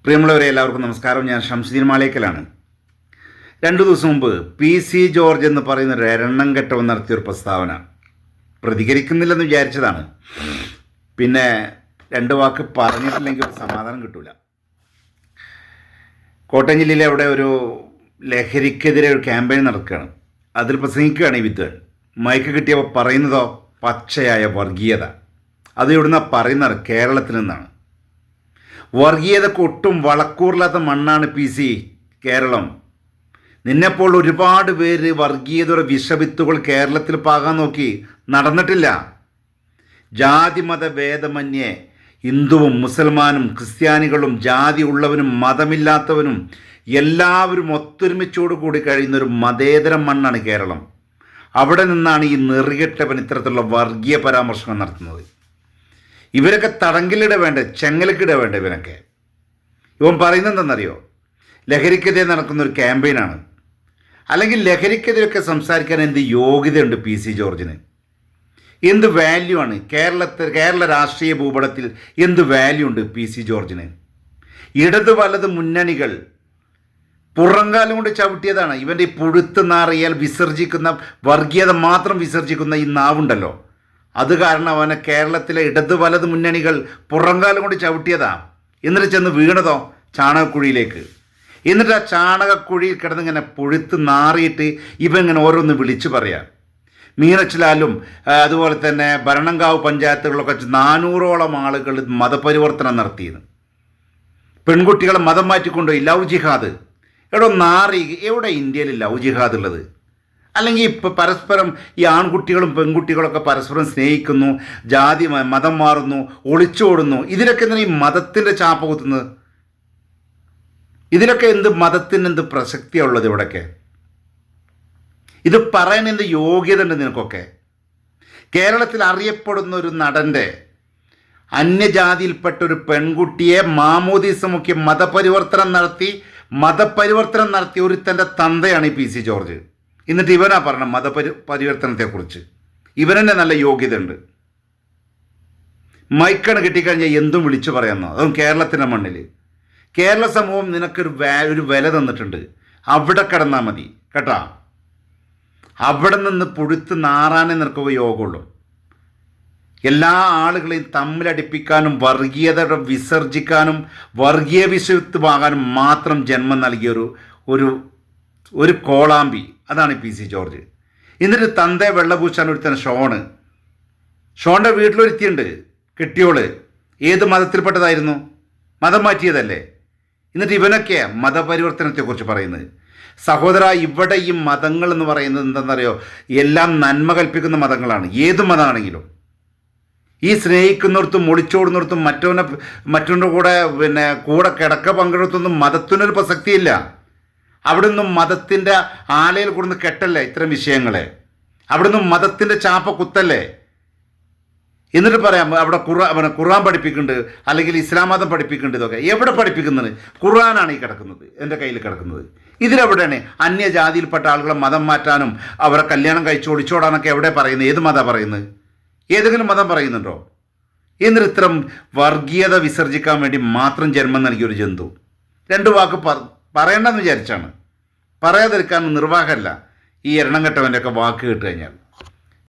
പ്രിയമുള്ളവരെ എല്ലാവർക്കും നമസ്കാരം. ഞാൻ ഷംസുദ്ദീൻ മാളിയേക്കലാണ്. 2 ദിവസം മുമ്പ് PC ജോർജ് എന്ന് പറയുന്ന ഒരു എണ്ണം കെട്ടവൻ നടത്തിയൊരു പ്രസ്താവന പ്രതികരിക്കുന്നില്ലെന്ന് വിചാരിച്ചതാണ്. പിന്നെ 2 വാക്ക് പറഞ്ഞിട്ടില്ലെങ്കിൽ ഒരു സമാധാനം കിട്ടൂല. കോട്ടയം ജില്ലയിലെ അവിടെ ഒരു ലഹരിക്കെതിരെ ഒരു ക്യാമ്പയിൻ നടക്കുകയാണ്. അതിൽ പ്രസംഗിക്കുകയാണ് ഈ വിദ്വാൻ. മൈക്ക് കിട്ടിയപ്പോൾ പറയുന്നതോ പച്ചയായ വർഗീയത. അത് ഇവിടുന്ന് പറയുന്നത് കേരളത്തിൽ നിന്നാണ്. വർഗീയതക്ക് ഒട്ടും വളക്കൂറില്ലാത്ത മണ്ണാണ് PC കേരളം. നിന്നെപ്പോൾ ഒരുപാട് പേര് വർഗീയതയുടെ വിഷവിത്തുകൾ കേരളത്തിൽ പാകാൻ നോക്കി, നടന്നിട്ടില്ല. ജാതിമത ഭേദമന്യേ ഹിന്ദുവും മുസൽമാനും ക്രിസ്ത്യാനികളും ജാതി ഉള്ളവനും മതമില്ലാത്തവനും എല്ലാവരും ഒത്തൊരുമിച്ചോട് കൂടി കഴിയുന്നൊരു മതേതര മണ്ണാണ് കേരളം. അവിടെ നിന്നാണ് ഈ നെറികെട്ടവൻ ഇത്തരത്തിലുള്ള വർഗീയ പരാമർശങ്ങൾ നടത്തുന്നത്. ഇവരൊക്കെ തടങ്കിലിട വേണ്ട, ചെങ്ങലക്കിട വേണ്ട. ഇവൻ പറയുന്നത് എന്താണെന്നറിയോ? ലഹരിക്കെതിരെ നടക്കുന്നൊരു ക്യാമ്പയിനാണ്. അല്ലെങ്കിൽ ലഹരിക്കെതിരെയൊക്കെ സംസാരിക്കാൻ എന്ത് യോഗ്യതയുണ്ട് PC ജോർജിന്? എന്ത് വാല്യൂ ആണ് കേരള രാഷ്ട്രീയ ഭൂപടത്തിൽ? എന്ത് വാല്യൂ ഉണ്ട് PC ജോർജിന്? ഇടത് വലത് മുന്നണികൾ പുറങ്കാലം കൊണ്ട് ചവിട്ടിയതാണ്. ഇവൻ്റെ ഈ പുഴുത്ത് നാറിയാൽ വിസർജിക്കുന്ന വർഗീയത മാത്രം വിസർജിക്കുന്ന ഈ നാവുണ്ടല്ലോ, അത് കാരണം അവനെ കേരളത്തിലെ ഇടത് വലത് മുന്നണികൾ പുറങ്കാലം കൊണ്ട് ചവിട്ടിയതാ. എന്നിട്ട് ചെന്ന് വീണതോ ചാണകക്കുഴിയിലേക്ക്. എന്നിട്ട് ആ ചാണകക്കുഴിയിൽ കിടന്നിങ്ങനെ പുഴുത്ത് നാറിയിട്ട് ഇവൻ ഇങ്ങനെ ഓരോന്ന് വിളിച്ചു പറയാം. മീനച്ചിലാലും അതുപോലെ തന്നെ ഭരണങ്കാവ് പഞ്ചായത്തുകളിലൊക്കെ 400ഓളം ആളുകൾ മതപരിവർത്തനം നടത്തിയത്. പെൺകുട്ടികളെ മതം മാറ്റിക്കൊണ്ടുപോയി. ലവ് ജിഹാദ്. നാറി. എവിടെ ഇന്ത്യയിൽ ലവ് ജിഹാദ് ഉള്ളത്? അല്ലെങ്കിൽ ഇപ്പം പരസ്പരം ഈ ആൺകുട്ടികളും പെൺകുട്ടികളൊക്കെ പരസ്പരം സ്നേഹിക്കുന്നു, ജാതി മതം മാറുന്നു, ഒളിച്ചോടുന്നു. ഇതിലൊക്കെ എന്തിനാ ഈ മതത്തിൻ്റെ ചാപ്പ കുത്തുന്നത്? ഇതിലൊക്കെ എന്ത് മതത്തിന് എന്ത് പ്രസക്തിയാണ് ഉള്ളത് ഇവിടെയൊക്കെ? ഇത് പറയാൻ എന്ത് യോഗ്യത ഉണ്ട് നിനക്കൊക്കെ? കേരളത്തിൽ അറിയപ്പെടുന്ന ഒരു നടൻ്റെ അന്യജാതിയിൽപ്പെട്ട ഒരു പെൺകുട്ടിയെ മാമോദീസ മുഖ്യ മതപരിവർത്തനം നടത്തി ഒരുത്തൻ്റെ തന്തയാണ് ഈ PC ജോർജ്. എന്നിട്ട് ഇവനാ പറഞ്ഞ പരിവർത്തനത്തെക്കുറിച്ച്. ഇവനെന്നെ നല്ല യോഗ്യത ഉണ്ട്. മൈക്കാണ് കിട്ടിക്കഴിഞ്ഞാൽ എന്തും വിളിച്ചു പറയാമെന്നോ? അതും കേരളത്തിൻ്റെ മണ്ണിൽ. കേരള സമൂഹം നിനക്കൊരു വില തന്നിട്ടുണ്ട്. അവിടെ കിടന്നാൽ മതി കേട്ടാ. അവിടെ നിന്ന് പുഴുത്ത് നാറാനേ നിനക്കൊക്കെ യോഗമുള്ളൂ. എല്ലാ ആളുകളെയും തമ്മിലടിപ്പിക്കാനും വർഗീയത വിസർജിക്കാനും വർഗീയ വിഷയത്വമാകാനും മാത്രം ജന്മം നൽകിയ ഒരു കോളാമ്പി. അതാണ് PC ജോർജ്. എന്നിട്ട് തന്തേ വെള്ളപൂശാൻ ഒരുത്തൻ ഷോണിൻ്റെ വീട്ടിലൊരുത്തിയുണ്ട്, കെട്ടിയോള്. ഏത് മതത്തിൽപ്പെട്ടതായിരുന്നു? മതം മാറ്റിയതല്ലേ? എന്നിട്ട് ഇവനൊക്കെയാണ് മതപരിവർത്തനത്തെക്കുറിച്ച് പറയുന്നത്. സഹോദര, ഇവിടെ ഈ മതങ്ങൾ എന്ന് പറയുന്നത് എന്താണെന്നറിയോ? എല്ലാം നന്മ കൽപ്പിക്കുന്ന മതങ്ങളാണ്. ഏത് മതമാണെങ്കിലും ഈ സ്നേഹിക്കുന്നിടത്തും ഒളിച്ചോടുന്നിടത്തും മറ്റവൻ്റെ കൂടെ കിടക്ക പങ്കെടുത്തൊന്നും മതത്തിനൊരു പ്രസക്തിയില്ല. അവിടെ നിന്നും മതത്തിൻ്റെ ആലയിൽ കൊടുന്ന് കെട്ടല്ലേ ഇത്തരം വിഷയങ്ങളെ? അവിടെ നിന്നും മതത്തിൻ്റെ ചാപ്പ കുത്തല്ലേ? എന്നിട്ട് പറയാം അവിടെ ഖുർആൻ പഠിപ്പിക്കുന്നുണ്ട്, അല്ലെങ്കിൽ ഇസ്ലാം മതം പഠിപ്പിക്കുന്നുണ്ട്. ഇതൊക്കെ എവിടെ പഠിപ്പിക്കുന്നത്? ഖുർആനാണ് ഈ കിടക്കുന്നത്, എൻ്റെ കയ്യിൽ കിടക്കുന്നത്. ഇതിലെവിടെയാണ് അന്യജാതിയിൽപ്പെട്ട ആളുകളെ മതം മാറ്റാനും അവരെ കല്യാണം കഴിച്ച് ഒളിച്ചോടാനൊക്കെ എവിടെ പറയുന്നത്? ഏത് മതം പറയുന്നത്? ഏതെങ്കിലും മതം പറയുന്നുണ്ടോ? എന്നിട്ട് ഇത്തരം വർഗീയത വിസർജിക്കാൻ വേണ്ടി മാത്രം ജന്മം നൽകിയൊരു ജന്തു 2 വാക്ക് പറയണ്ടെന്ന് വിചാരിച്ചാണ്. പറയാതിരിക്കാൻ നിർവാഹമല്ല ഈ എണ്ണം കെട്ടവൻ്റെയൊക്കെ വാക്ക് കേട്ട് കഴിഞ്ഞാൽ.